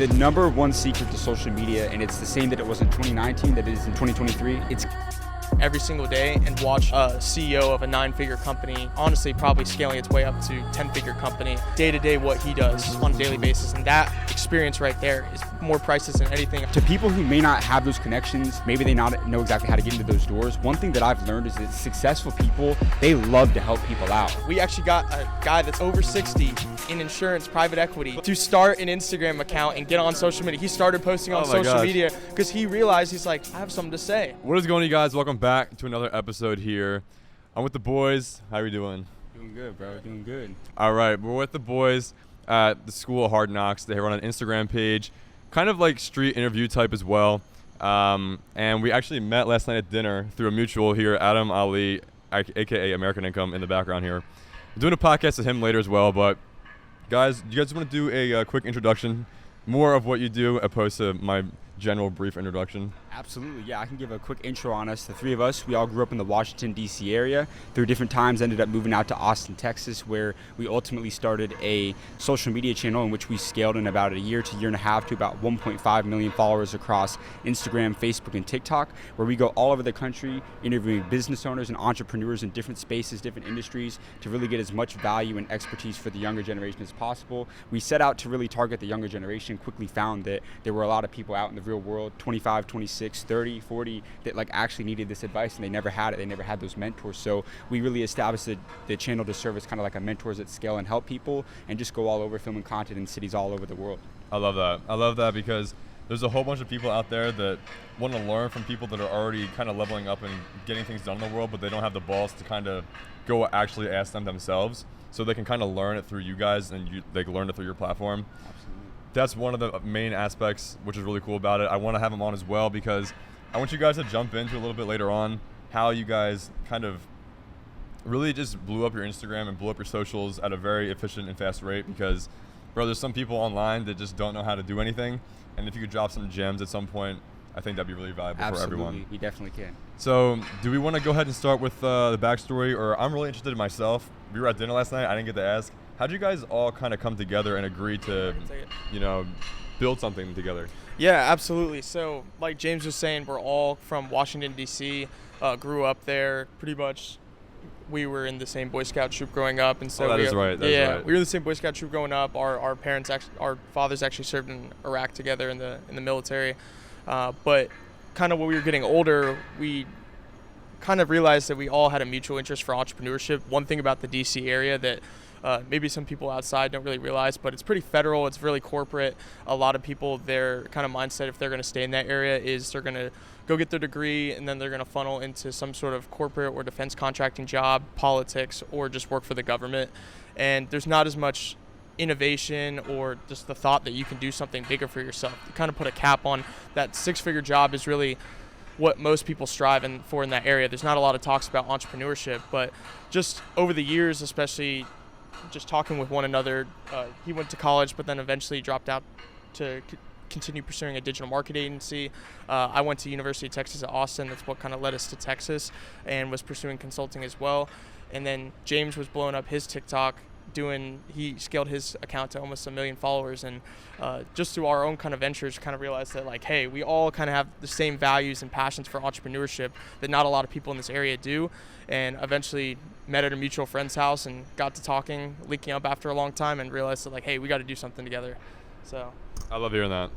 The number one secret to social media, and it's the same that it was in 2019 that it is in 2023, it's every single day and watch a CEO of a 9-figure company, honestly probably scaling its way up to 10-figure company, day to day what he does on a daily basis. And that experience right there is more priceless than anything. To people who may not have those connections, maybe they not know exactly how to get into those doors, one thing that I've learned is that successful people, they love to help people out. We actually got a guy that's over 60 in insurance, private equity, to start an Instagram account and get on social media. He started posting on social media because he realized, he's like, I have something to say. What is going on, you guys? Welcome back to another episode here. I'm with the boys. How are you doing? Doing good, bro. Doing good. All right, we're with the boys at the School of Hard Knocks. They run an Instagram page, kind of like street interview type as well. And we actually met last night at dinner through a mutual here, Adam Ali, aka American Income, in the background here. I'm doing a podcast with him later as well. But guys, do you guys want to do a quick introduction, more of what you do opposed to my general brief introduction? Absolutely, yeah. I can give a quick intro on us. The three of us, we all grew up in the Washington, D.C. area. Through different times, ended up moving out to Austin, Texas, where we ultimately started a social media channel in which we scaled in about a year to year and a half to about 1.5 million followers across Instagram, Facebook, and TikTok, where we go all over the country interviewing business owners and entrepreneurs in different spaces, different industries, to really get as much value and expertise for the younger generation as possible. We set out to really target the younger generation, quickly found that there were a lot of people out in the real world, 25, 26, 30, 40, that like actually needed this advice and they never had it. They never had those mentors. So we really established the channel to serve as kind of like a mentors at scale and help people and just go all over filming content in cities all over the world. I love that. I love that because there's a whole bunch of people out there that want to learn from people that are already kind of leveling up and getting things done in the world, but they don't have the balls to kind of go actually ask them themselves. So they can kind of learn it through you guys and they learn it through your platform. Absolutely. That's one of the main aspects, which is really cool about it. I want to have him on as well because I want you guys to jump into a little bit later on how you guys kind of really just blew up your Instagram and blew up your socials at a very efficient and fast rate because, bro, there's some people online that just don't know how to do anything. And if you could drop some gems at some point, I think that'd be really valuable for everyone. Absolutely, we definitely can. So do we want to go ahead and start with the backstory? Or I'm really interested in myself. We were at dinner last night. I didn't get to ask. How'd you guys all kind of come together and agree to, build something together? Yeah, absolutely. So like James was saying, we're all from Washington, D.C., grew up there pretty much. We were in the same Boy Scout troop growing up, and so that is right. We were in the same Boy Scout troop growing up. Our fathers actually served in Iraq together in the military. But kind of when we were getting older, we kind of realized that we all had a mutual interest for entrepreneurship. One thing about the DC area that maybe some people outside don't really realize, but it's pretty federal, it's really corporate. A lot of people, their kind of mindset, if they're going to stay in that area, is they're going to go get their degree and then they're going to funnel into some sort of corporate or defense contracting job, politics, or just work for the government. And there's not as much innovation or just the thought that you can do something bigger for yourself. You kind of put a cap on that. 6-figure job is really what most people strive for in that area. There's not a lot of talks about entrepreneurship, but just over the years, especially just talking with one another, he went to college but then eventually dropped out to continue pursuing a digital marketing agency. I went to University of Texas at Austin. That's what kind of led us to Texas, and was pursuing consulting as well. And then James was blowing up his TikTok, he scaled his account to almost 1 million followers, and just through our own kind of ventures kind of realized that like, hey, we all kind of have the same values and passions for entrepreneurship that not a lot of people in this area do, and eventually met at a mutual friend's house and got to talking, linking up after a long time, and realized that like, hey, we got to do something together. So I love hearing that.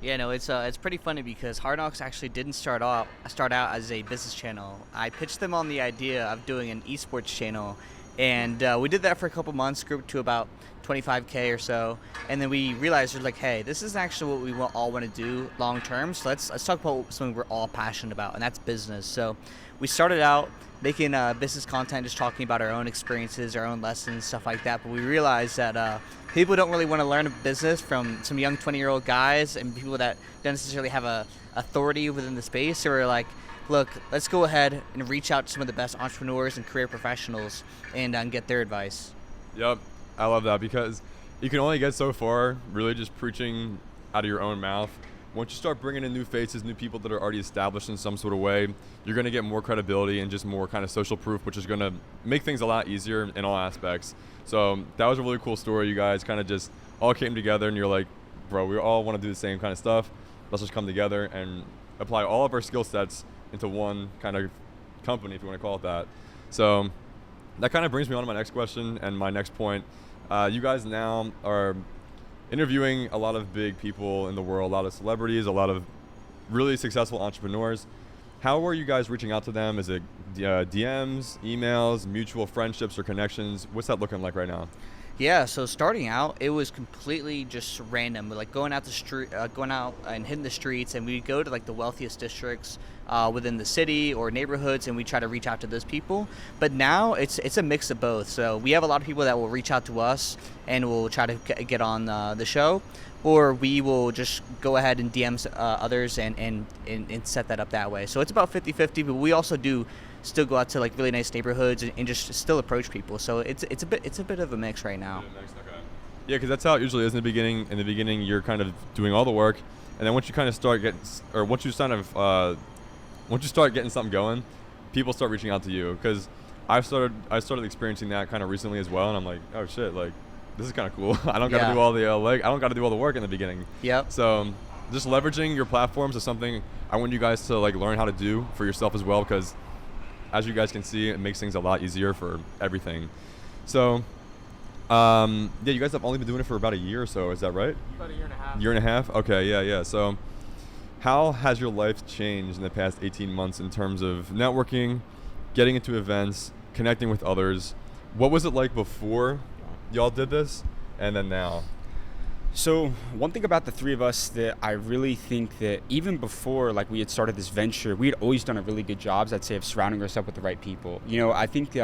Yeah, no, it's pretty funny because Hard Knocks actually didn't start out as a business channel. I pitched them on the idea of doing an esports channel, and we did that for a couple months, grew to about 25K or so, and then we realized we're like, hey, this is actually what we all want to do long term. So let's talk about something we're all passionate about, and that's business. So we started out making business content, just talking about our own experiences, our own lessons, stuff like that. But we realized that people don't really want to learn a business from some young 20-year-old guys and people that don't necessarily have a authority within the space. So we're like, look, let's go ahead and reach out to some of the best entrepreneurs and career professionals and get their advice. Yep, I love that because you can only get so far really just preaching out of your own mouth. Once you start bringing in new faces, new people that are already established in some sort of way, you're going to get more credibility and just more kind of social proof, which is going to make things a lot easier in all aspects. So that was a really cool story. You guys kind of just all came together and you're like, bro, we all want to do the same kind of stuff. Let's just come together and apply all of our skill sets into one kind of company, if you want to call it that. So that kind of brings me on to my next question and my next point. You guys now are interviewing a lot of big people in the world, a lot of celebrities, a lot of really successful entrepreneurs. How are you guys reaching out to them? Is it DMs, emails, mutual friendships or connections? What's that looking like right now? Yeah, so starting out, it was completely just random. Like going out and hitting the streets, and we'd go to like the wealthiest districts within the city or neighborhoods, and we try to reach out to those people. But now it's a mix of both. So we have a lot of people that will reach out to us and will try to get on the show, or we will just go ahead and DM others and set that up that way. So it's about 50-50, but we also do still go out to like really nice neighborhoods and just still approach people. So it's a bit of a mix right now. Yeah, because that's how it usually is in the beginning. In the beginning, you're kind of doing all the work, and then once you kind of start getting, or once you start getting something going, people start reaching out to you. Because I started experiencing that kind of recently as well, and I'm like, oh shit, like this is kind of cool. I don't got to do all the I don't got to do all the work in the beginning. Yep. So just leveraging your platforms is something I want you guys to like learn how to do for yourself as well, because as you guys can see, it makes things a lot easier for everything. So, yeah, you guys have only been doing it for about a year or so, is that right? About a year and a half. Year and a half? Okay, yeah. So, how has your life changed in the past 18 months in terms of networking, getting into events, connecting with others? What was it like before y'all did this, and then now? So one thing about the three of us that I really think that even before like we had started this venture, we had always done a really good job, I'd say, of surrounding ourselves with the right people. You know, I think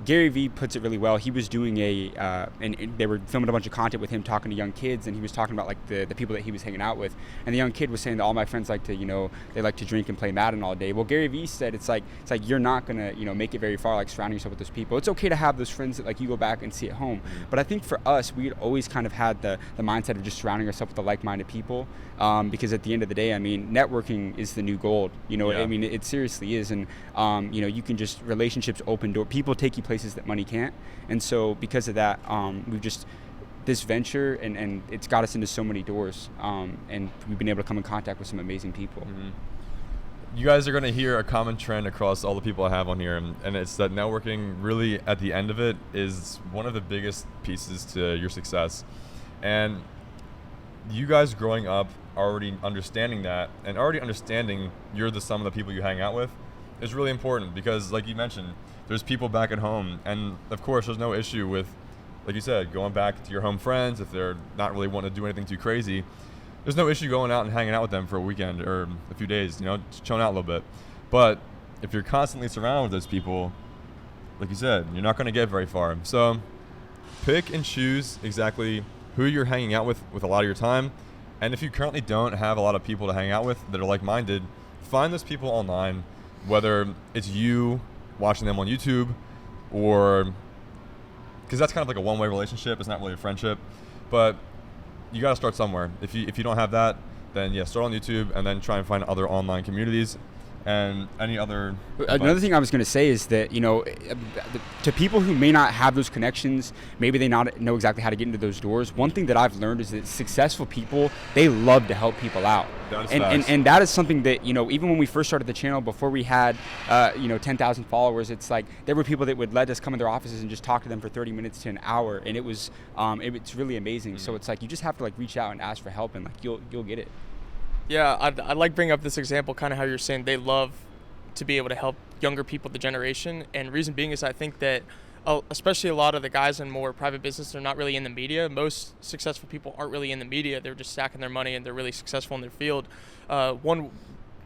Gary Vee puts it really well. He was doing and they were filming a bunch of content with him talking to young kids, and he was talking about like the people that he was hanging out with. And the young kid was saying that all my friends like to, you know, they like to drink and play Madden all day. Well, Gary Vee said it's like you're not gonna, you know, make it very far like surrounding yourself with those people. It's okay to have those friends that like you go back and see at home. But I think for us, we had always kind of had the mindset of just surrounding ourselves with the like-minded people, because at the end of the day, I mean, networking is the new gold. You know, yeah. I mean, it seriously is. And you know, you can just, relationships open door. People take you places that money can't. And so because of that, we've just, this venture and it's got us into so many doors, and we've been able to come in contact with some amazing people. Mm-hmm. You guys are going to hear a common trend across all the people I have on here, and it's that networking really at the end of it is one of the biggest pieces to your success. And you guys growing up already understanding that and already understanding you're the sum of the people you hang out with is really important, because like you mentioned, there's people back at home, and of course there's no issue with, like you said, going back to your home friends if they're not really wanting to do anything too crazy. There's no issue going out and hanging out with them for a weekend or a few days, you know, just chilling out a little bit. But if you're constantly surrounded with those people, like you said, you're not going to get very far. So pick and choose exactly who you're hanging out with a lot of your time. And if you currently don't have a lot of people to hang out with that are like-minded, find those people online, whether it's you watching them on YouTube, or because that's kind of like a one-way relationship. It's not really a friendship, but you got to start somewhere. If you don't have that, then yeah, start on YouTube and then try and find other online communities and any other. Another thing I was going to say is that, you know, to people who may not have those connections, maybe they not know exactly how to get into those doors. One thing that I've learned is that successful people, they love to help people out. And that is something that, you know, even when we first started the channel, before we had, 10,000 followers, it's like there were people that would let us come in their offices and just talk to them for 30 minutes to an hour. And it's really amazing. Mm-hmm. So it's like, you just have to like reach out and ask for help, and like you'll get it. Yeah, I'd like bring up this example, kind of how you're saying they love to be able to help younger people, the generation. And reason being is I think that especially a lot of the guys in more private business, they're not really in the media. Most successful people aren't really in the media. They're just stacking their money and they're really successful in their field. One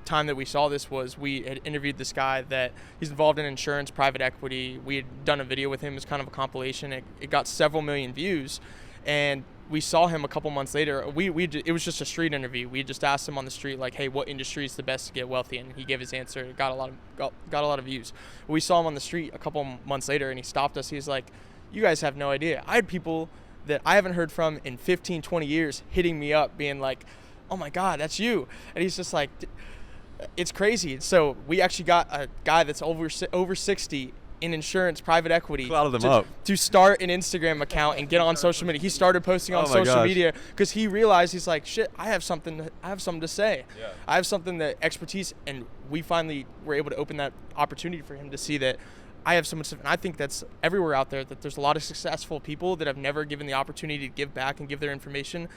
time that we saw this was we had interviewed this guy that he's involved in insurance, private equity. We had done a video with him as kind of a compilation. It got several million views. And we saw him a couple months later. It was just a street interview. We just asked him on the street, like, hey, what industry is the best to get wealthy? And he gave his answer. It got a lot of views. We saw him on the street a couple months later, and he stopped us. He's like, you guys have no idea. I had people that I haven't heard from in 15, 20 years hitting me up being like, oh my God, that's you. And he's just like, it's crazy. So we actually got a guy that's over 60 in insurance, private equity, Clouded them up. to start an Instagram account and get on social media. He started posting on social media because he realized, he's like, shit, I have something to say. Yeah. I have something that expertise, and we finally were able to open that opportunity for him to see that I have so much stuff. And I think that's everywhere out there, that there's a lot of successful people that have never given the opportunity to give back and give their information.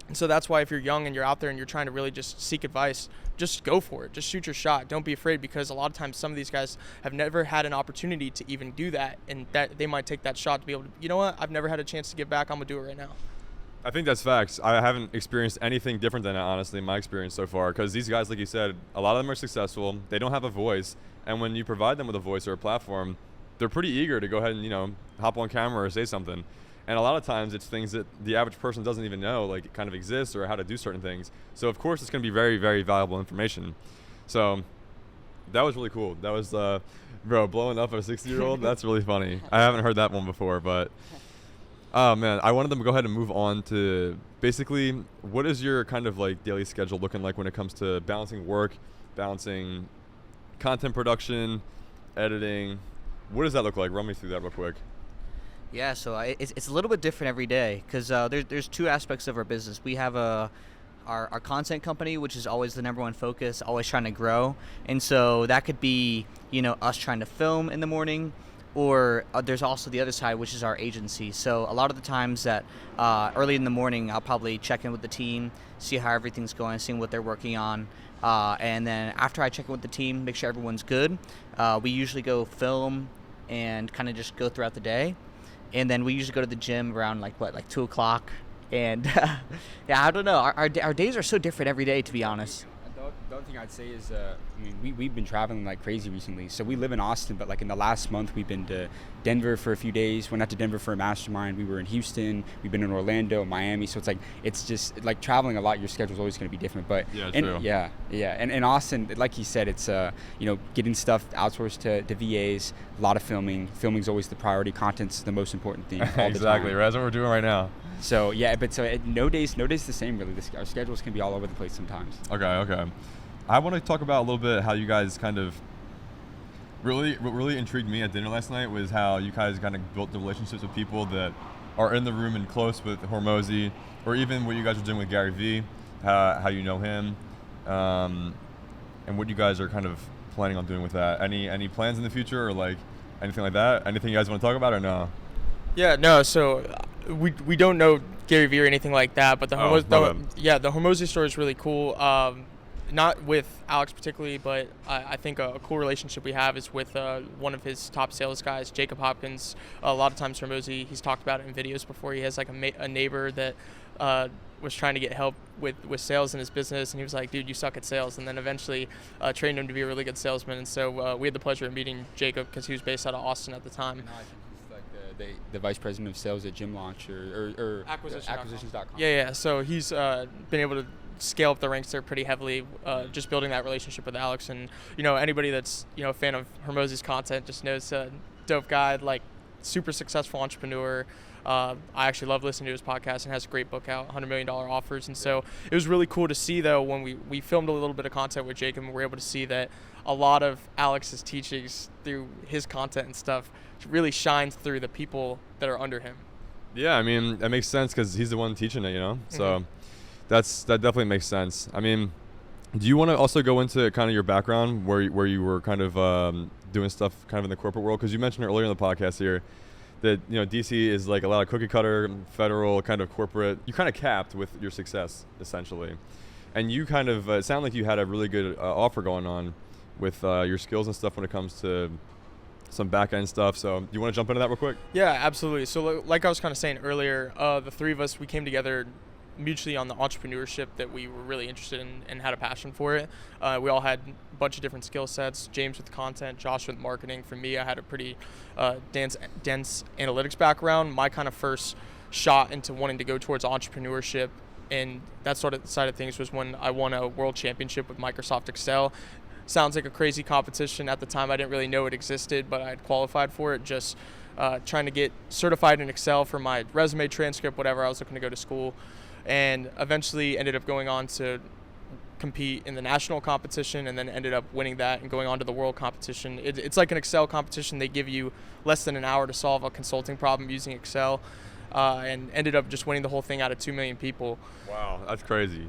And so that's why if you're young and you're out there and you're trying to really just seek advice, just go for it. Just shoot your shot. Don't be afraid, because a lot of times some of these guys have never had an opportunity to even do that, and that they might take that shot to be able to, you know what, I've never had a chance to give back. I'm going to do it right now. I think that's facts. I haven't experienced anything different than that, honestly, in my experience so far, because these guys, like you said, a lot of them are successful. They don't have a voice, and when you provide them with a voice or a platform, they're pretty eager to go ahead and, you know, hop on camera or say something. And a lot of times it's things that the average person doesn't even know, like, it kind of exists or how to do certain things. So of course it's going to be very, very valuable information. So that was really cool. That was, bro, blowing up a 60-year-old. That's really funny. I haven't heard that one before, but oh man, I wanted them to go ahead and move on to basically, what is your kind of like daily schedule looking like when it comes to balancing work, balancing content production, editing? What does that look like? Run me through that real quick. Yeah, so it's a little bit different every day, because there's two aspects of our business. We have our content company, which is always the number one focus, always trying to grow. And so that could be, you know, us trying to film in the morning, or there's also the other side, which is our agency. So a lot of the times that early in the morning, I'll probably check in with the team, see how everything's going, seeing what they're working on. And then after I check in with the team, make sure everyone's good, we usually go film and kind of just go throughout the day. And then we usually go to the gym around like 2 o'clock. And yeah, I don't know. Our days are so different every day, to be honest. The other thing I'd say is, I mean, we've been traveling like crazy recently. So we live in Austin, but like in the last month, we've been to Denver for a few days. Went out to Denver for a mastermind. We were in Houston. We've been in Orlando, Miami. So it's just like traveling a lot. Your schedule's always going to be different. But yeah, true. Yeah. And in Austin, like he said, it's you know, getting stuff outsourced to VAs. A lot of filming. Filming's always the priority. Content's the most important thing. Exactly. Right. That's what we're doing right now. So yeah, but no day's the same really. Our schedules can be all over the place sometimes. Okay. I want to talk about a little bit how you guys kind of really intrigued me at dinner last night was how you guys kind of built the relationships with people that are in the room and close with Hormozi, or even what you guys are doing with Gary Vee, how you know him, and what you guys are kind of planning on doing with that. Any plans in the future, or like anything like that? Anything you guys want to talk about, or no? Yeah, no. So we don't know Gary Vee or anything like that, but the Hormozi story is really cool. Not with Alex particularly, but I think a cool relationship we have is with one of his top sales guys, Jacob Hopkins. A lot of times Hormozi, he's talked about it in videos before. He has like a neighbor that was trying to get help with sales in his business, and he was like, dude, you suck at sales, and then eventually trained him to be a really good salesman. And so we had the pleasure of meeting Jacob because he was based out of Austin at the time. No, I think he's like the vice president of sales at Gym Launch or acquisitions.com. Yeah. So he's been able to scale up the ranks there pretty heavily, just building that relationship with Alex. And you know, anybody that's, you know, a fan of Hormozi's content just knows dope guy, like super successful entrepreneur. I actually love listening to his podcast, and has a great book out, $100 Million Offers. And so it was really cool to see, though, when we filmed a little bit of content with Jacob, and we were able to see that a lot of Alex's teachings through his content and stuff really shines through the people that are under him. Yeah, I mean, that makes sense because he's the one teaching it, you know? Mm-hmm. So that definitely makes sense. I mean, do you want to also go into kind of your background where you were kind of doing stuff kind of in the corporate world? Because you mentioned earlier in the podcast here that, you know, DC is like a lot of cookie cutter, federal kind of corporate. You kind of capped with your success, essentially. And you kind of, it sounded like you had a really good offer going on with your skills and stuff when it comes to some back-end stuff. So do you want to jump into that real quick? Yeah, absolutely. So like I was kind of saying earlier, the three of us, we came together mutually on the entrepreneurship that we were really interested in and had a passion for it. We all had a bunch of different skill sets. James with content, Josh with marketing. For me, I had a pretty dense analytics background. My kind of first shot into wanting to go towards entrepreneurship and that sort of side of things was when I won a world championship with Microsoft Excel. Sounds like a crazy competition. At the time, I didn't really know it existed, but I had qualified for it, just trying to get certified in Excel for my resume, transcript, whatever. I was looking to go to school, and eventually ended up going on to compete in the national competition, and then ended up winning that and going on to the world competition. It's like an Excel competition. They give you less than an hour to solve a consulting problem using Excel, and ended up just winning the whole thing out of 2 million people. Wow, that's crazy.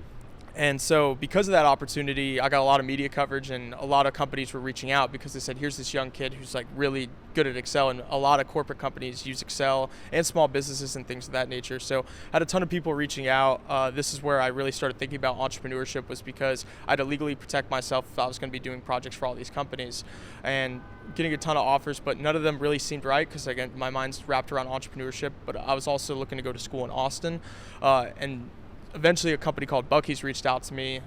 And so because of that opportunity, I got a lot of media coverage, and a lot of companies were reaching out because they said, here's this young kid who's like really good at Excel. And a lot of corporate companies use Excel, and small businesses and things of that nature. So I had a ton of people reaching out. This is where I really started thinking about entrepreneurship, was because I had to legally protect myself if I was going to be doing projects for all these companies, and getting a ton of offers, but none of them really seemed right, because again, my mind's wrapped around entrepreneurship. But I was also looking to go to school in Austin, and eventually a company called Buc-ee's reached out to me.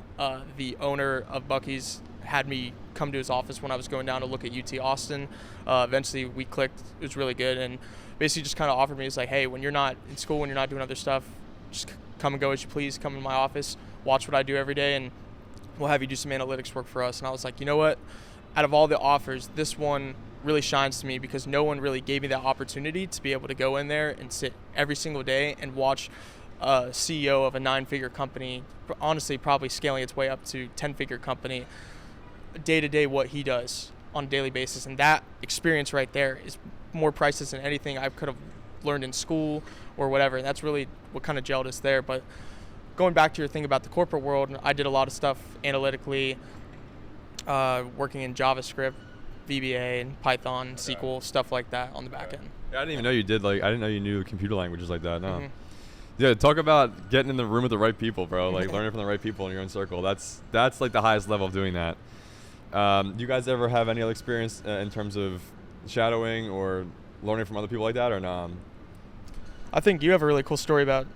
The owner of Buc-ee's had me come to his office when I was going down to look at UT Austin. Eventually we clicked. It was really good, and basically just kind of offered me, it's like, hey, when you're not in school, when you're not doing other stuff, just come and go as you please. Come in my office, watch what I do every day, and we'll have you do some analytics work for us. And I was like, you know what? Out of all the offers, this one really shines to me, because no one really gave me that opportunity to be able to go in there and sit every single day and watch a CEO of a 9-figure company, honestly probably scaling its way up to 10-figure company, day to day what he does on a daily basis. And that experience right there is more priceless than anything I could have learned in school or whatever. And that's really what kind of gelled us there. But going back to your thing about the corporate world, I did a lot of stuff analytically, working in JavaScript, VBA, and Python, SQL, stuff like that on the back end. Yeah, I didn't even know you did, I didn't know you knew computer languages like that. No. Mm-hmm. Yeah, talk about getting in the room with the right people, bro. Like learning from the right people in your own circle. That's like the highest level of doing that. Do you guys ever have any other experience in terms of shadowing or learning from other people like that, or no? I think you have a really cool story about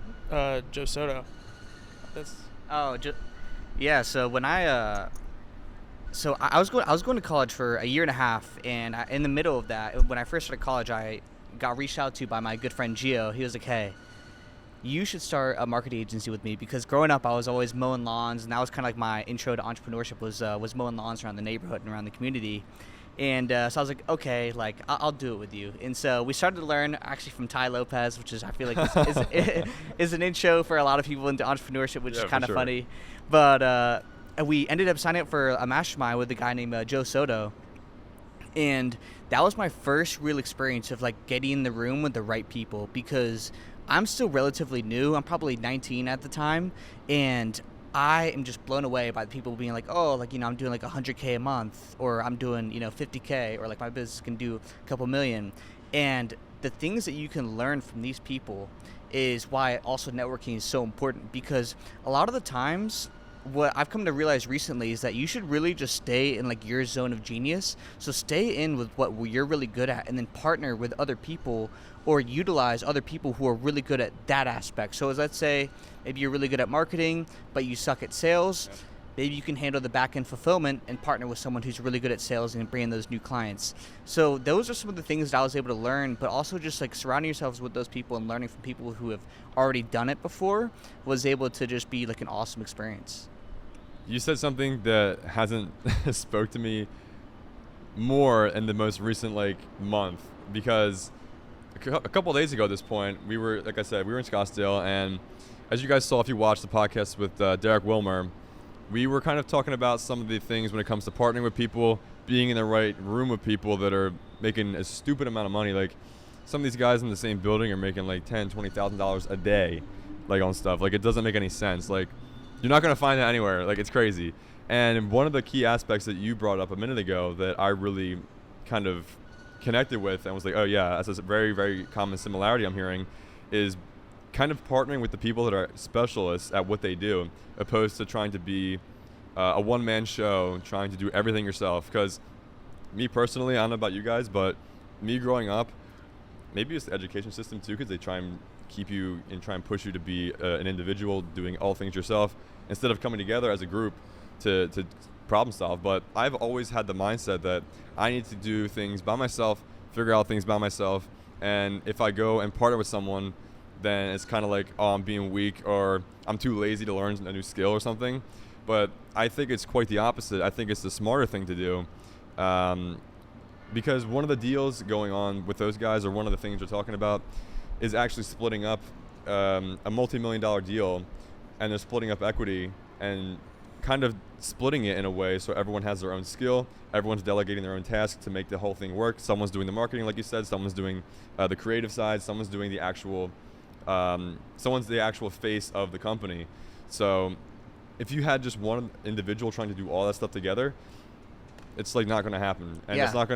Joe Soto. Yeah. So when I was going to college for a year and a half, and in the middle of that, when I first started college, I got reached out to by my good friend Gio. He was like, hey, you should start a marketing agency with me, because growing up I was always mowing lawns, and that was kind of like my intro to entrepreneurship, was mowing lawns around the neighborhood and around the community. And so I was like, okay, like I'll do it with you. And so we started to learn actually from Ty Lopez, which is, I feel like is an intro for a lot of people into entrepreneurship, which is kind of funny. But we ended up signing up for a mastermind with a guy named Joe Soto. And that was my first real experience of like getting in the room with the right people, because I'm still relatively new. I'm probably 19 at the time, and I am just blown away by the people being like, oh, like, I'm doing like 100K a month, or I'm doing, 50K, or like my business can do a couple million. And the things that you can learn from these people is why also networking is so important, because a lot of the times what I've come to realize recently is that you should really just stay in like your zone of genius. So stay in with what you're really good at, and then partner with other people or utilize other people who are really good at that aspect. So as let's say maybe you're really good at marketing, but you suck at sales. Yeah. Maybe you can handle the back-end fulfillment and partner with someone who's really good at sales and bringing those new clients. So those are some of the things that I was able to learn, but also just like surrounding yourselves with those people and learning from people who have already done it before was able to just be like an awesome experience. You said something that hasn't spoke to me more in the most recent month, because a couple of days ago at this point, we were, like I said, we were in Scottsdale, and as you guys saw if you watched the podcast with Derek Wilmer, we were kind of talking about some of the things when it comes to partnering with people, being in the right room with people that are making a stupid amount of money. Like some of these guys in the same building are making like $10,000-$20,000 a day, on stuff. It doesn't make any sense. You're not going to find that anywhere. It's crazy. And one of the key aspects that you brought up a minute ago that I really kind of connected with and was like, oh yeah, that's a very, very common similarity I'm hearing, is kind of partnering with the people that are specialists at what they do, opposed to trying to be a one-man show, trying to do everything yourself. Because me personally, I don't know about you guys, but me growing up, maybe it's the education system too, because they try and keep you and try and push you to be an individual doing all things yourself instead of coming together as a group to problem solve. But I've always had the mindset that I need to do things by myself, figure out things by myself, and if I go and partner with someone, then it's kind of like, oh, I'm being weak, or I'm too lazy to learn a new skill or something. But I think it's quite the opposite. I think it's the smarter thing to do, because one of the deals going on with those guys, or one of the things we're talking about, is actually splitting up a multi-million-dollar deal, and they're splitting up equity, and kind of splitting it in a way so everyone has their own skill, everyone's delegating their own task to make the whole thing work. Someone's doing the marketing, like you said, someone's doing the creative side, someone's doing the actual, someone's the actual face of the company. So if you had just one individual trying to do all that stuff together, it's like not going to happen, and Yeah. it's not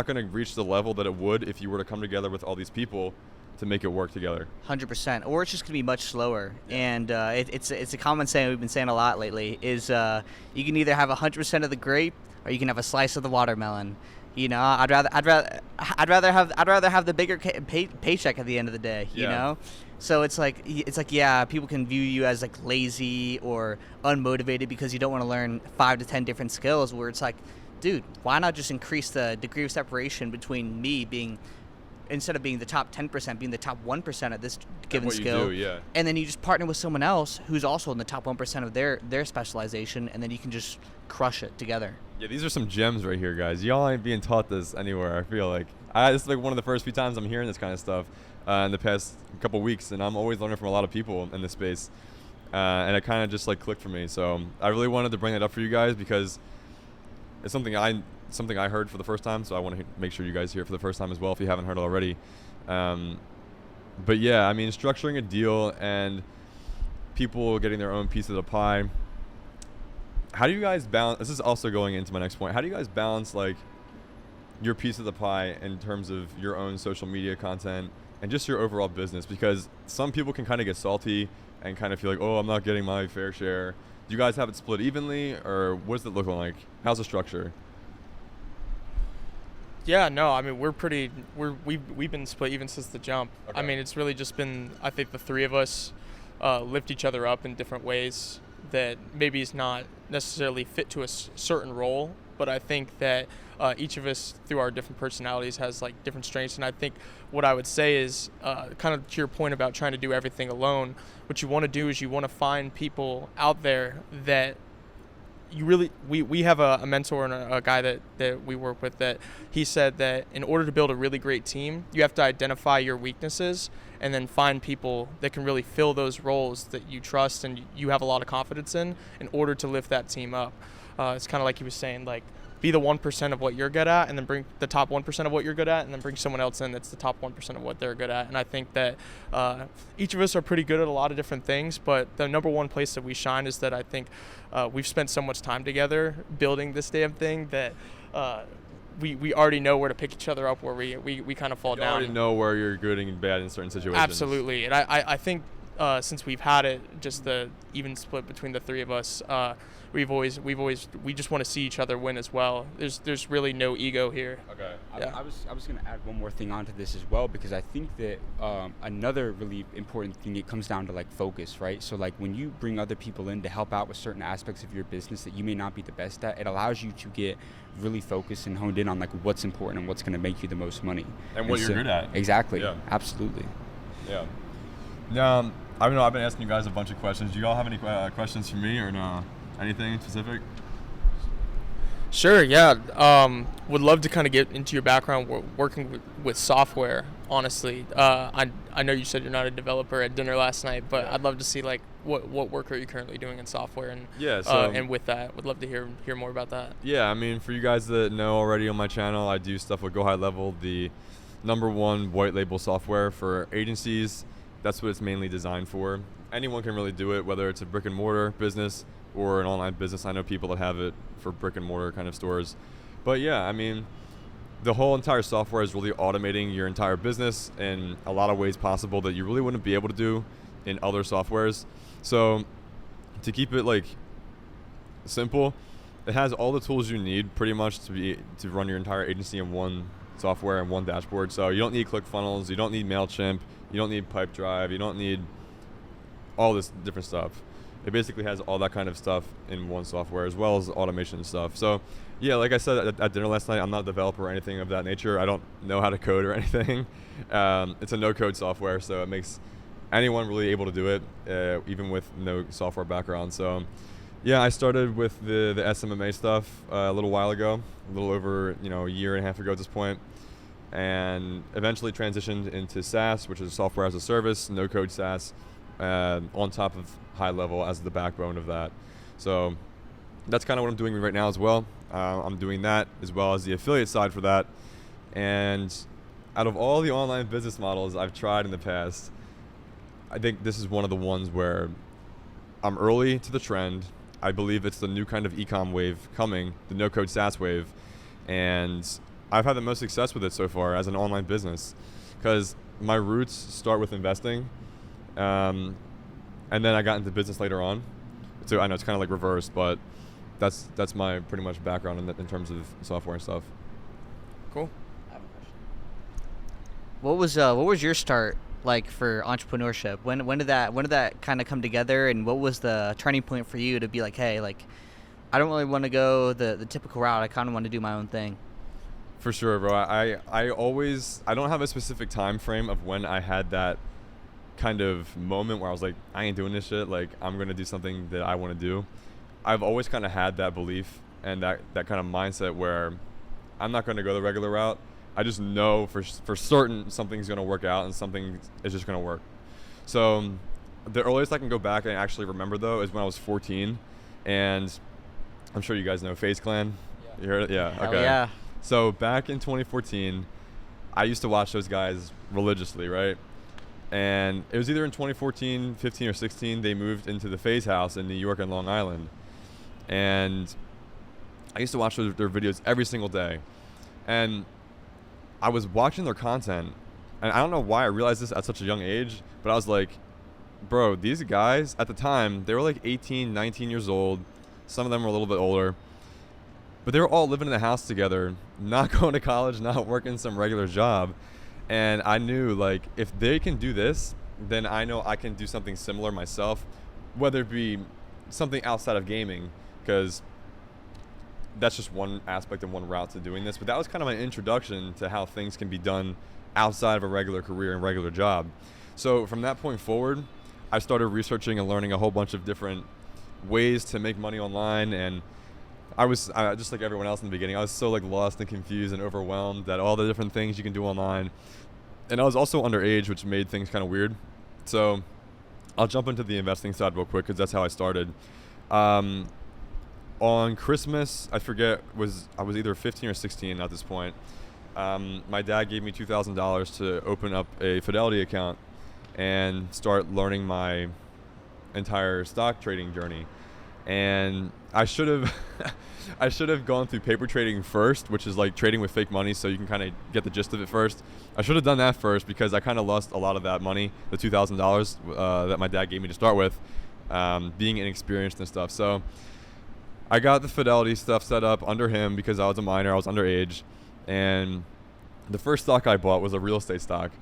going to reach the level that it would if you were to come together with all these people to make it work together. 100%, or it's just gonna be much slower. And it's a common saying we've been saying a lot lately is you can either have 100% of the grape or you can have a slice of the watermelon. You know, I'd rather have the bigger paycheck at the end of the day. You Yeah. know, so it's like yeah, people can view you as like lazy or unmotivated because you don't want to learn 5 to 10 different skills. Where it's like, dude, why not just increase the degree of separation between me being, instead of being the top 10%, being the top 1% at this given what you skill. do, yeah. And then you just partner with someone else who's also in the top 1% of their specialization, and then you can just crush it together. Yeah, these are some gems right here, guys. Y'all ain't being taught this anywhere, I feel like. This is like one of the first few times I'm hearing this kind of stuff in the past couple weeks, and I'm always learning from a lot of people in this space. And it kind of just like clicked for me. So I really wanted to bring that up for you guys because it's something I heard for the first time, so I want to make sure you guys hear it for the first time as well if you haven't heard it already. But yeah, I mean, structuring a deal and people getting their own piece of the pie. How do you guys balance? This is also going into my next point. How do you guys balance like your piece of the pie in terms of your own social media content and just your overall business? Because some people can kind of get salty and kind of feel like, oh, I'm not getting my fair share. Do you guys have it split evenly, or what does it look like? How's the structure? Yeah, no, I mean we've been split even since the jump. Okay. I mean, it's really just been, I think the three of us lift each other up in different ways that maybe is not necessarily fit to a certain role, but I think that each of us through our different personalities has like different strengths. And I think what I would say is kind of to your point about trying to do everything alone, what you want to do is you want to find people out there that you really, we have a mentor and a guy that we work with that he said that in order to build a really great team, you have to identify your weaknesses and then find people that can really fill those roles that you trust and you have a lot of confidence in order to lift that team up. It's kind of like he was saying, like, be the 1% of what you're good at and then bring the top 1% of what you're good at and then bring someone else in that's the top 1% of what they're good at. And I think that each of us are pretty good at a lot of different things, but the number one place that we shine is that I think we've spent so much time together building this damn thing that we already know where to pick each other up where we kind of fall You down. already know where you're good and bad in certain situations. Absolutely. And I think since we've had it, just the even split between the three of us, we just want to see each other win as well. There's really no ego here. Okay. Yeah. I was going to add one more thing onto this as well, because I think that another really important thing, it comes down to like focus, right? So like when you bring other people in to help out with certain aspects of your business that you may not be the best at, it allows you to get really focused and honed in on like what's important and what's going to make you the most money. And what you're good at. Exactly. Yeah. Absolutely. Yeah. Now, I don't know, I've been asking you guys a bunch of questions. Do you all have any questions for me or no? Anything specific? Sure, yeah. Would love to kind of get into your background working with software, honestly. I know you said you're not a developer at dinner last night, but I'd love to see like what work are you currently doing in software, and and with that, would love to hear more about that. Yeah, I mean, for you guys that know already on my channel, I do stuff with Go High Level, the #1 white label software for agencies. That's what it's mainly designed for. Anyone can really do it, whether it's a brick and mortar business or an online business. I know people that have it for brick and mortar kind of stores. But yeah, I mean, the whole entire software is really automating your entire business in a lot of ways possible that you really wouldn't be able to do in other softwares. So to keep it like simple, it has all the tools you need pretty much to run your entire agency in one software and one dashboard. So you don't need ClickFunnels, you don't need MailChimp, you don't need Pipedrive, you don't need all this different stuff. It basically has all that kind of stuff in one software, as well as automation stuff. So yeah, like I said at dinner last night, I'm not a developer or anything of that nature. I don't know how to code or anything. It's a no-code software, so it makes anyone really able to do it, even with no software background. So yeah, I started with the SMMA stuff a little while ago, a little over a year and a half ago at this point, and eventually transitioned into SaaS, which is software as a service, no-code SaaS, on top of High Level as the backbone of that. So that's kind of what I'm doing right now as well. I'm doing that as well as the affiliate side for that. And out of all the online business models I've tried in the past, I think this is one of the ones where I'm early to the trend. I believe it's the new kind of e-com wave coming, the no-code SaaS wave. And I've had the most success with it so far as an online business, because my roots start with investing. And then I got into business later on. So I know it's kind of like reverse, but that's my pretty much background in terms of software and stuff. Cool. I have a question. What was your start like for entrepreneurship? When did that kind of come together, and what was the turning point for you to be like, hey, like I don't really want to go the typical route. I kind of want to do my own thing. For sure, bro. I don't have a specific time frame of when I had that kind of moment where I was like, I ain't doing this shit. Like, I'm going to do something that I want to do. I've always kind of had that belief and that kind of mindset where I'm not going to go the regular route. I just know for certain something's going to work out and something is just going to work. So the earliest I can go back and actually remember, though, is when I was 14. And I'm sure you guys know FaZe Clan. Yeah. You heard it? Yeah. Hell okay. Yeah. So back in 2014, I used to watch those guys religiously, right? And it was either in 2014, 15, or 16, they moved into the FaZe house in New York and Long Island. And I used to watch their videos every single day. And I was watching their content, and I don't know why I realized this at such a young age, but I was like, bro, these guys, at the time, they were like 18, 19 years old. Some of them were a little bit older. But they were all living in the house together, not going to college, not working some regular job. And I knew, like, if they can do this, then I know I can do something similar myself, whether it be something outside of gaming, because that's just one aspect and one route to doing this. But that was kind of my introduction to how things can be done outside of a regular career and regular job. So from that point forward, I started researching and learning a whole bunch of different ways to make money online. And I was just like everyone else in the beginning, I was so like lost and confused and overwhelmed at all the different things you can do online. And I was also underage, which made things kind of weird. So I'll jump into the investing side real quick because that's how I started. On Christmas, I forget, I was either 15 or 16 at this point. My dad gave me $2,000 to open up a Fidelity account and start learning my entire stock trading journey. And I should have gone through paper trading first, which is like trading with fake money, so you can kind of get the gist of it first. I should have done that first because I kind of lost a lot of that money, the $2,000 that my dad gave me to start with, being inexperienced and stuff. So I got the Fidelity stuff set up under him because I was a minor, I was underage, and the first stock I bought was a real estate stock.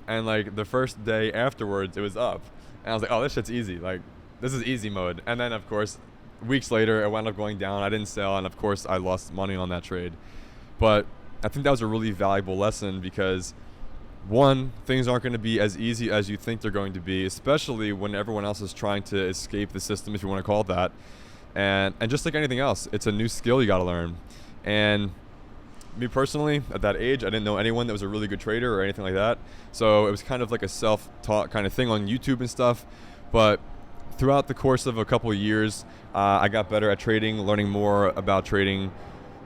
And like the first day afterwards, it was up, and I was like, oh, this shit's easy. Like, this is easy mode. And then of course, weeks later, it wound up going down. I didn't sell, and of course, I lost money on that trade. But I think that was a really valuable lesson because, one, things aren't going to be as easy as you think they're going to be, especially when everyone else is trying to escape the system, if you want to call it that. And just like anything else, it's a new skill you got to learn. And me personally, at that age, I didn't know anyone that was a really good trader or anything like that. So it was kind of like a self-taught kind of thing on YouTube and stuff. But throughout the course of a couple of years, I got better at trading, learning more about trading,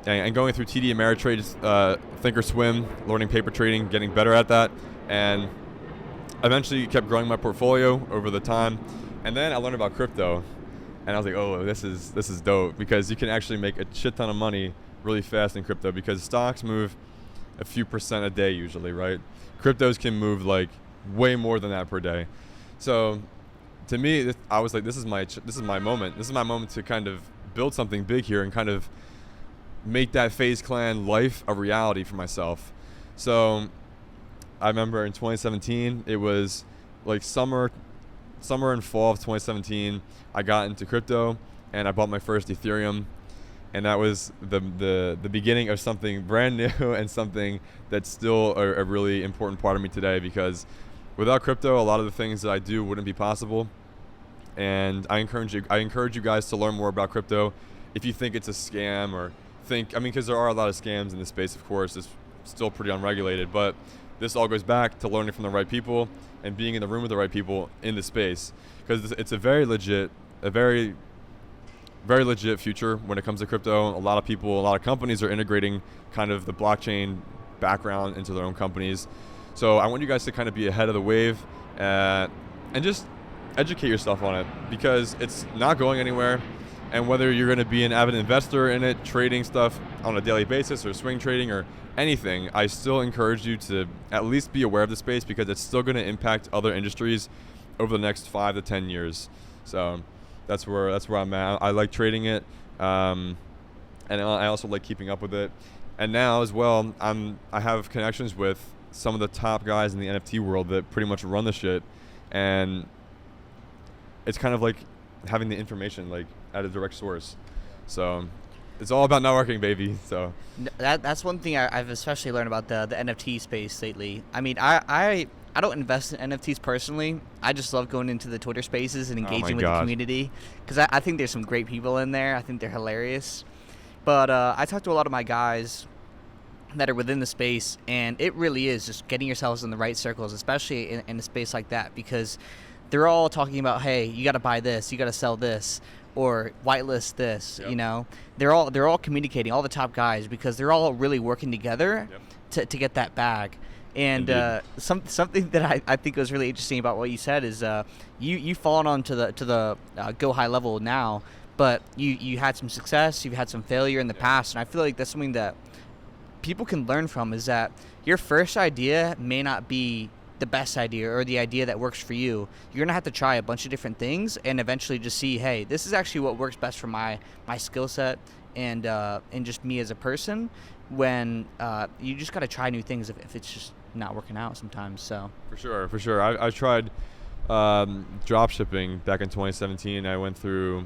and going through TD Ameritrade's Thinkorswim, learning paper trading, getting better at that, and eventually kept growing my portfolio over the time. And then I learned about crypto, and I was like, oh, this is dope, because you can actually make a shit ton of money really fast in crypto, because stocks move a few percent a day usually, right? Cryptos can move like way more than that per day. So to me, I was like, this is my moment. This is my moment to kind of build something big here and kind of make that FaZe Clan life a reality for myself. So I remember in 2017, it was like summer and fall of 2017, I got into crypto and I bought my first Ethereum. And that was the beginning of something brand new and something that's still a really important part of me today, because without crypto, a lot of the things that I do wouldn't be possible. And I encourage you guys to learn more about crypto. If you think it's a scam or because there are a lot of scams in this space, of course, it's still pretty unregulated, but this all goes back to learning from the right people and being in the room with the right people in the space, because it's a very legit, a very very legit future when it comes to crypto. A lot of people, a lot of companies are integrating kind of the blockchain background into their own companies. So I want you guys to kind of be ahead of the wave and just educate yourself on it, because it's not going anywhere. And whether you're going to be an avid investor in it, trading stuff on a daily basis or swing trading or anything, I still encourage you to at least be aware of the space, because it's still going to impact other industries over the next 5 to 10 years. So that's where I'm at. I like trading it, and I also like keeping up with it. And now as well, I have connections with some of the top guys in the NFT world that pretty much run the shit, and it's kind of like having the information like at a direct source. So it's all about networking, baby. So That's one thing I've especially learned about the NFT space lately. I mean, I don't invest in NFTs personally. I just love going into the Twitter spaces and engaging with the community, because I think there's some great people in there. I think they're hilarious. But I talk to a lot of my guys that are within the space, and it really is just getting yourselves in the right circles, especially in a space like that, because they're all talking about, hey, you got to buy this, you got to sell this, or whitelist this. Yep. You know, they're all communicating, all the top guys, because they're all really working together to get that bag. And something that I think was really interesting about what you said is you've fallen on to the go high level now, but you had some success, you've had some failure in the past, and I feel like that's something that people can learn from, is that your first idea may not be the best idea or the idea that works for you. You're gonna have to try a bunch of different things and eventually just see, hey, this is actually what works best for my skill set and just me as a person. When you just gotta try new things if it's just not working out sometimes. So for sure. I tried drop shipping back in 2017. I went through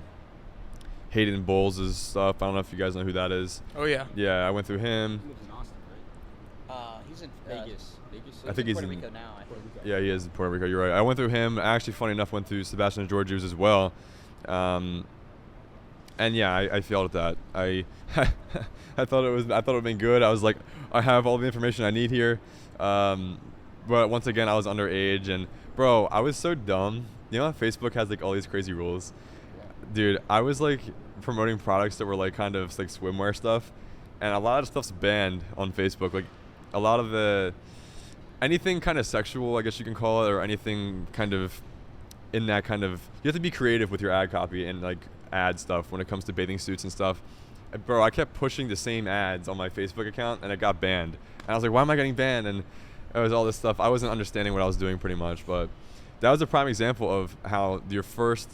Hayden Bowles' stuff. I don't know if you guys know who that is. Oh yeah. Yeah, I went through him. He lives in Austin, right? he's in Vegas. I think he's Puerto in Rico now. I think. Yeah, he is in Puerto Rico. You're right. I went through him. Actually, funny enough, went through Sebastian Georgiou's as well. And yeah, I failed at that. I thought it would have been good. I was like, I have all the information I need here. But once again, I was underage, and bro, I was so dumb. You know how Facebook has like all these crazy rules? Dude, I was like promoting products that were like kind of like swimwear stuff, and a lot of stuff's banned on Facebook. Like a lot of anything kind of sexual, I guess you can call it, or anything kind of in that kind of, you have to be creative with your ad copy and like ad stuff when it comes to bathing suits and stuff. And bro, I kept pushing the same ads on my Facebook account, and it got banned. And I was like, why am I getting banned? And it was all this stuff. I wasn't understanding what I was doing pretty much, but that was a prime example of how your first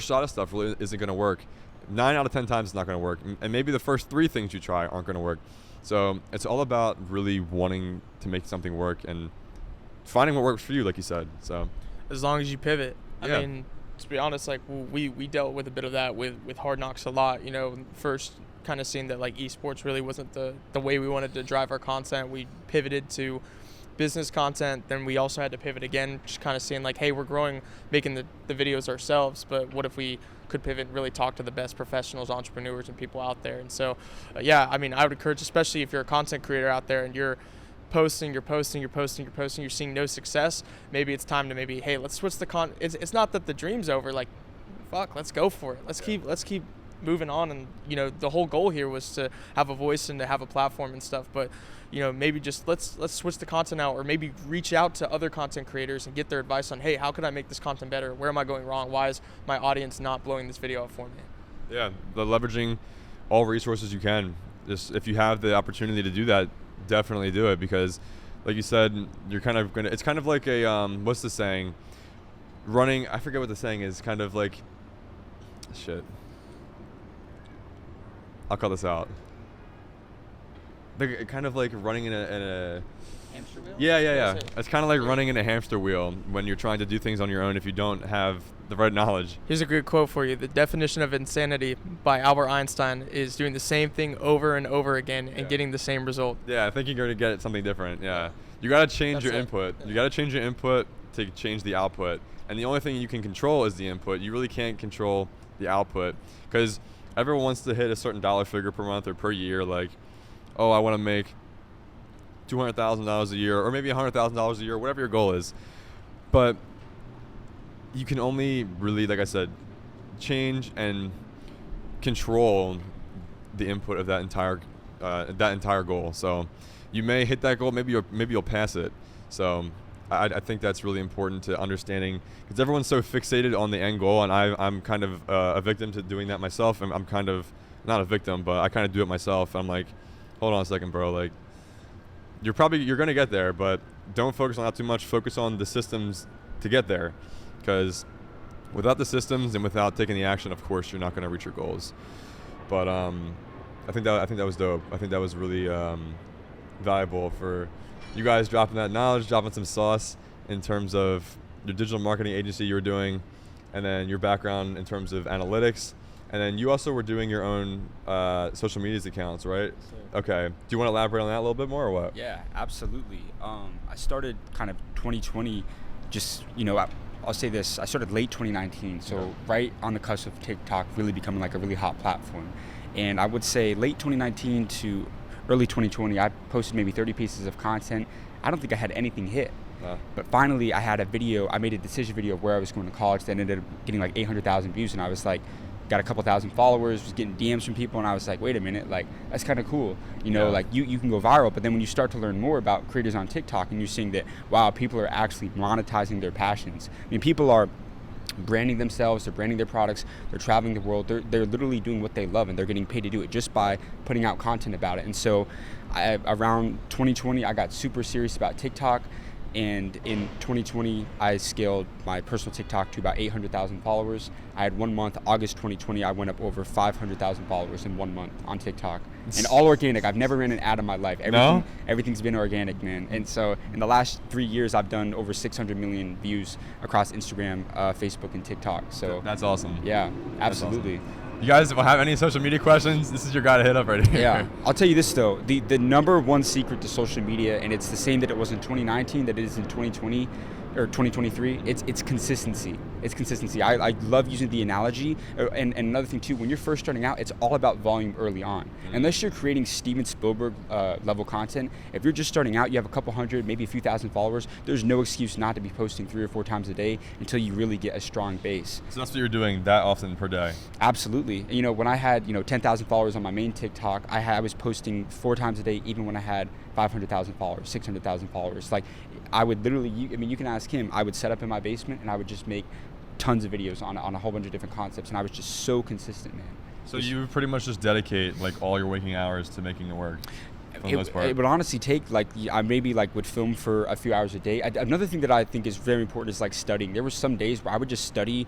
shot of stuff really isn't going to work. 9 out of 10 times it's not going to work, and maybe the first 3 things you try aren't going to work. So it's all about really wanting to make something work and finding what works for you, like you said. So As long as you pivot. Yeah. I mean, to be honest, like we dealt with a bit of that with Hard Knocks a lot. You know, first kind of seeing that like esports really wasn't the way we wanted to drive our content. We pivoted to business content. Then we also had to pivot again, just kind of seeing like, hey, we're growing, making the videos ourselves, but what if we could pivot and really talk to the best professionals, entrepreneurs, and people out there? And so, yeah, I mean, I would encourage, especially if you're a content creator out there and you're posting, you're seeing no success, maybe it's time to hey, let's switch the it's not that the dream's over, like, fuck, let's go for it. Let's keep moving on. And, you know, the whole goal here was to have a voice and to have a platform and stuff, but, you know, maybe just let's switch the content out, or maybe reach out to other content creators and get their advice on, hey, how can I make this content better? Where am I going wrong? Why is my audience not blowing this video up for me? yeah, the leveraging all resources you can. Just if you have the opportunity to do that, definitely do it, because like you said, you're kind of gonna, it's kind of like a what's the saying, running, I forget what the saying is, kind of like, shit, I'll cut this out. Kind of like running in a Hamster wheel? yeah. It's kind of like running in a hamster wheel when you're trying to do things on your own if you don't have the right knowledge. Here's a good quote for you. The definition of insanity by Albert Einstein is doing the same thing over and over again and getting the same result. Yeah, I think you're going to get something different. Yeah. You got to change your input. You got to change your input to change the output. And the only thing you can control is the input. You really can't control the output, because everyone wants to hit a certain dollar figure per month or per year. Like, oh, I want to make $200,000 a year, or maybe $100,000 a year, whatever your goal is. But you can only really, like I said, change and control the input of that entire goal. So you may hit that goal, maybe you'll pass it. So I think that's really important to understanding, because everyone's so fixated on the end goal, and I'm kind of a victim to doing that myself. I'm kind of not a victim, but I kind of do it myself. I'm like, hold on a second, bro. Like, you're gonna get there, but don't focus on that too much. Focus on the systems to get there, because without the systems and without taking the action, of course, you're not gonna reach your goals. But I think that was dope. I think that was really valuable for you guys, dropping that knowledge, dropping some sauce in terms of your digital marketing agency you were doing, and then your background in terms of analytics. And then you also were doing your own social media accounts, right? Sure. Okay. Do you want to elaborate on that a little bit more, or what? Yeah, absolutely. I started kind of 2020, just, I'll say this, I started late 2019, so right on the cusp of TikTok really becoming like a really hot platform. And I would say late 2019 to early 2020, I posted maybe 30 pieces of content. I don't think I had anything hit. But finally, I had a video, I made a decision video of where I was going to college that ended up getting like 800,000 views, and I was like, got a couple thousand followers, was getting DMs from people, and I was like, wait a minute, like, that's kind of cool. Like you can go viral, but then when you start to learn more about creators on TikTok and you're seeing that, wow, people are actually monetizing their passions. I mean, people are branding themselves, they're branding their products, they're traveling the world, they're literally doing what they love, and they're getting paid to do it just by putting out content about it. And so around 2020, I got super serious about TikTok. And in 2020, I scaled my personal TikTok to about 800,000 followers. I had 1 month, August 2020, I went up over 500,000 followers in 1 month on TikTok. And all organic. I've never ran an ad in my life. Everything's been organic, man. And so in the last 3 years, I've done over 600 million views across Instagram, Facebook, and TikTok. So that's awesome. Yeah, absolutely. Awesome. You guys have any social media questions? This is your guy to hit up right here. Yeah, I'll tell you this though, the number one secret to social media, and it's the same that it was in 2019 that it is in 2020 or 2023, it's consistency. It's consistency. I love using the analogy, and another thing too, when you're first starting out, it's all about volume early on. Mm-hmm. Unless you're creating Steven Spielberg level content, if you're just starting out, you have a couple hundred, maybe a few thousand followers, there's no excuse not to be posting 3 or 4 times a day until you really get a strong base. So that's what you're doing that often per day? Absolutely. When I had 10,000 followers on my main TikTok, I was posting 4 times a day, even when I had 500,000 followers, 600,000 followers. Like, I would literally, you can ask him, I would set up in my basement and I would just make tons of videos on a whole bunch of different concepts, and I was just so consistent, man. So you pretty much just dedicate like all your waking hours to making it work? For the most part. It would honestly take, I maybe would film for a few hours a day. Another thing that I think is very important is studying. There were some days where I would just study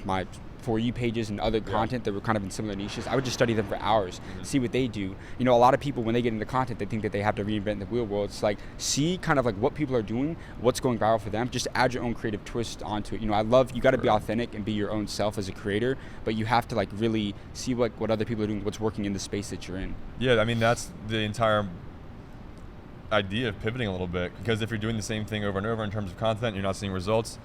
my For You pages and other content that were kind of in similar niches. I would just study them for hours, see what they do. A lot of people, when they get into content, they think that they have to reinvent the wheel. Well, it's see kind of what people are doing, what's going viral for them. Just add your own creative twist onto it. I love, you got to be authentic and be your own self as a creator, but you have to really see what other people are doing, what's working in the space that you're in. Yeah, I mean, that's the entire idea of pivoting a little bit, because if you're doing the same thing over and over in terms of content, you're not seeing results,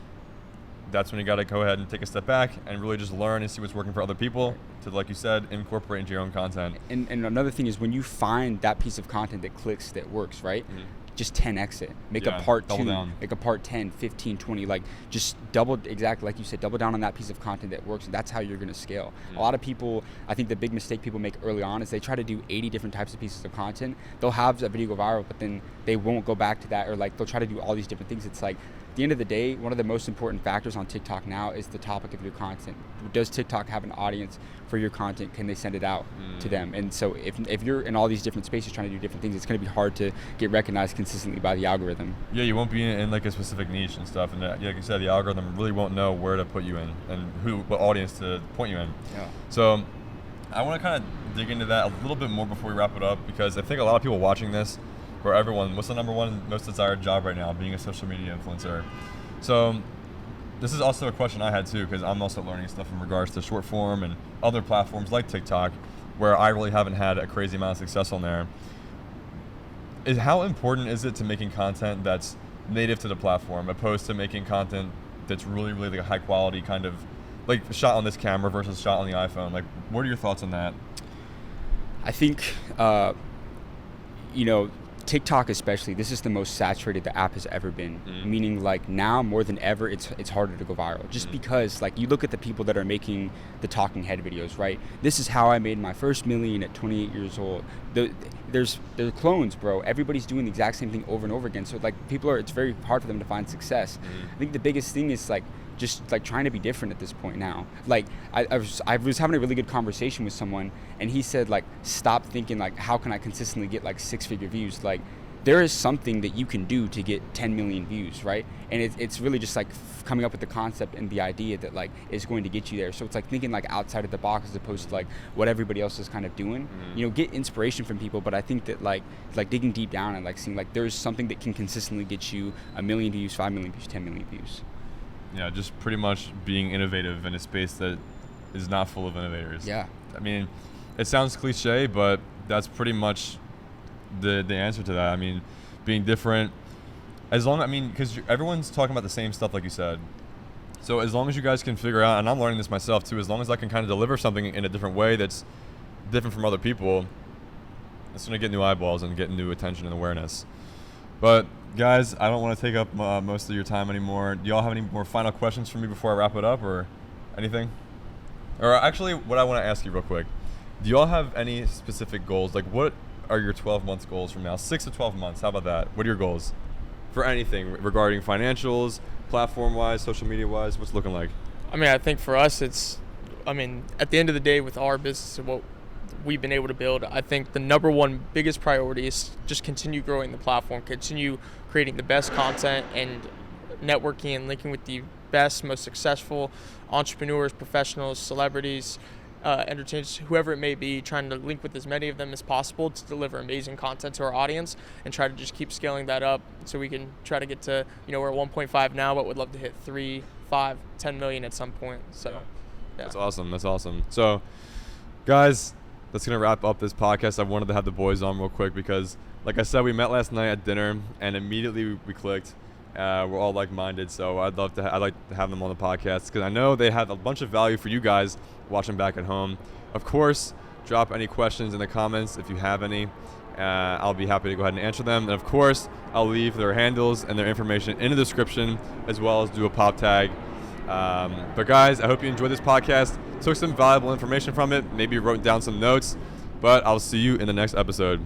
that's when you got to go ahead and take a step back and really just learn and see what's working for other people to, like you said, incorporate into your own content. And another thing is, when you find that piece of content that clicks, that works, right? Mm-hmm. Just 10x it. Make a part 2, make a part 10, 15, 20, just double, exactly like you said, double down on that piece of content that works, and that's how you're going to scale. Mm-hmm. A lot of people, I think the big mistake people make early on is they try to do 80 different types of pieces of content. They'll have a video go viral, but then they won't go back to that, or they'll try to do all these different things. It's at the end of the day, one of the most important factors on TikTok now is the topic of your content. Does TikTok have an audience for your content? Can they send it out to them? And so if you're in all these different spaces trying to do different things, it's going to be hard to get recognized consistently by the algorithm. Yeah, you won't be in a specific niche and stuff, and like you said, the algorithm really won't know where to put you in and what audience to point you in. Yeah. So I want to kind of dig into that a little bit more before we wrap it up, because I think a lot of people watching this, for everyone, what's the number one most desired job right now? Being a social media influencer. So this is also a question I had too, because I'm also learning stuff in regards to short form and other platforms like TikTok, where I really haven't had a crazy amount of success on there. How important is it to making content that's native to the platform, opposed to making content that's really, really high quality, kind of shot on this camera versus shot on the iPhone? what are your thoughts on that? I think, TikTok especially, this is the most saturated the app has ever been. Meaning like now more than ever, it's harder to go viral. Just because like you look at the people that are making the talking head videos, right? This is how I made my first million at 28 years old. There's clones, bro. Everybody's doing the exact same thing over and over again. So like it's very hard for them to find success. I think the biggest thing is like just like trying to be different at this point now. Like I was having a really good conversation with someone, and he said like, stop thinking like, how can I consistently get like 6-figure views? Like there is something that you can do to get 10 million views, right? And it's really just like coming up with the concept and the idea that like is going to get you there. So it's like thinking like outside of the box as opposed to like what everybody else is kind of doing. You know, get inspiration from people, but I think that like digging deep down and like seeing like there's something that can consistently get you 1 million views, 5 million views, 10 million views. Yeah, just pretty much being innovative in a space that is not full of innovators. Yeah. I mean, it sounds cliche, but that's pretty much the answer to that. I mean, being different, because everyone's talking about the same stuff like you said. So as long as you guys can figure out, and I'm learning this myself too, as long as I can kind of deliver something in a different way that's different from other people, it's going to get new eyeballs and get new attention and awareness. But guys, I don't want to take up most of your time anymore. Do y'all have any more final questions for me before I wrap it up or anything? Or actually, what I want to ask you real quick, do y'all have any specific goals? Like what are your 12-month goals from now? 6 to 12 months, how about that? What are your goals for anything regarding financials, platform-wise, social media-wise? What's it looking like? I mean, I think for us, at the end of the day with our business and what we've been able to build, I think the number one biggest priority is just continue growing the platform, continue creating the best content and networking and linking with the best, most successful entrepreneurs, professionals, celebrities, entertainers, whoever it may be, trying to link with as many of them as possible to deliver amazing content to our audience and try to just keep scaling that up so we can try to get to, we're at 1.5 now, but would love to hit 3, 5, 10 million at some point. So yeah. That's awesome. So guys, that's going to wrap up this podcast. I wanted to have the boys on real quick because, like I said, we met last night at dinner and immediately we clicked. We're all like-minded, so I'd like to have them on the podcast because I know they have a bunch of value for you guys watching back at home. Of course, drop any questions in the comments if you have any. I'll be happy to go ahead and answer them. And of course, I'll leave their handles and their information in the description as well as do a pop tag. But guys, I hope you enjoyed this podcast, took some valuable information from it, maybe wrote down some notes, but I'll see you in the next episode.